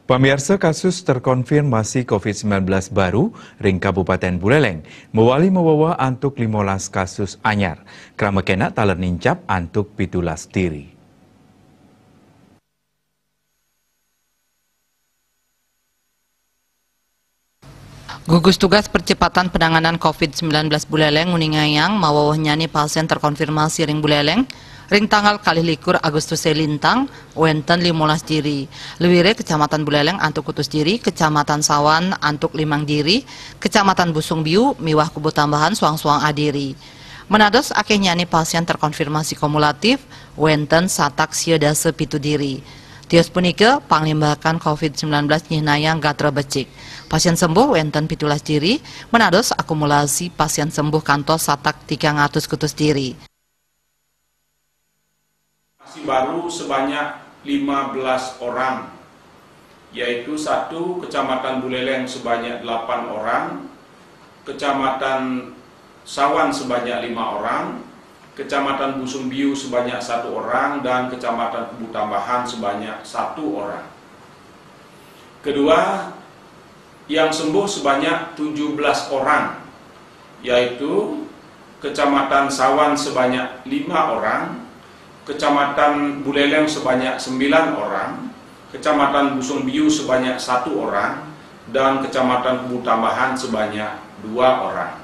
Pamirsa, kasus terkonfirmasi COVID-19 baru ring Kabupaten Buleleng mewali membawa antuk 15 kasus anyar. Krama kena taler nincap antuk 17 diri. Gugus Tugas Percepatan Penanganan COVID-19 Buleleng uningayang mawawah nyani pasien terkonfirmasi ring Buleleng ring tanggal 21 Agustus selintang wenten 15 diri. Lewire Kecamatan Buleleng antuk kutus diri, Kecamatan Sawan antuk 5 diri, Kecamatan Busung Biu miwah kubu tambahan suang-suang adiri. Menados akeh nyani pasien terkonfirmasi kumulatif wenten satak siedase pitu diri. Tios punike panglimbakan COVID-19 nyihnayang gatra becik. Pasien sembuh wenten 17 diri, menados akumulasi pasien sembuh kantos satak 300 kutus diri. Baru sebanyak 15 orang, yaitu satu Kecamatan Buleleng sebanyak 8 orang, Kecamatan Sawan sebanyak 5 orang, Kecamatan Busung Biu sebanyak 1 orang, dan Kecamatan Kubu Tambahan sebanyak 1 orang. Kedua, yang sembuh sebanyak 17 orang, yaitu Kecamatan Sawan sebanyak 5 orang, Kecamatan Buleleng sebanyak 9 orang, Kecamatan Busung Biu sebanyak 1 orang, dan Kecamatan Kubu Tambahan sebanyak 2 orang.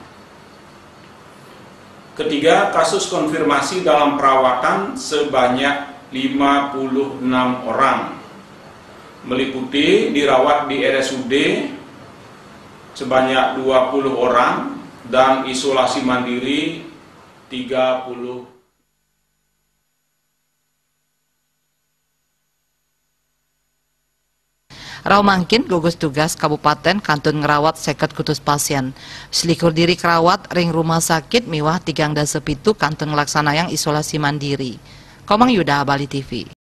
Ketiga, kasus konfirmasi dalam perawatan sebanyak 56 orang, meliputi dirawat di RSUD sebanyak 20 orang dan isolasi mandiri 30. Rau mangkin gugus tugas kabupaten kantun ngerawat 50 kutus pasien. Selikur diri kerawat ring rumah sakit miwah 3 sepitu kantun ngelaksanayang isolasi mandiri. Komang Yuda, Bali TV.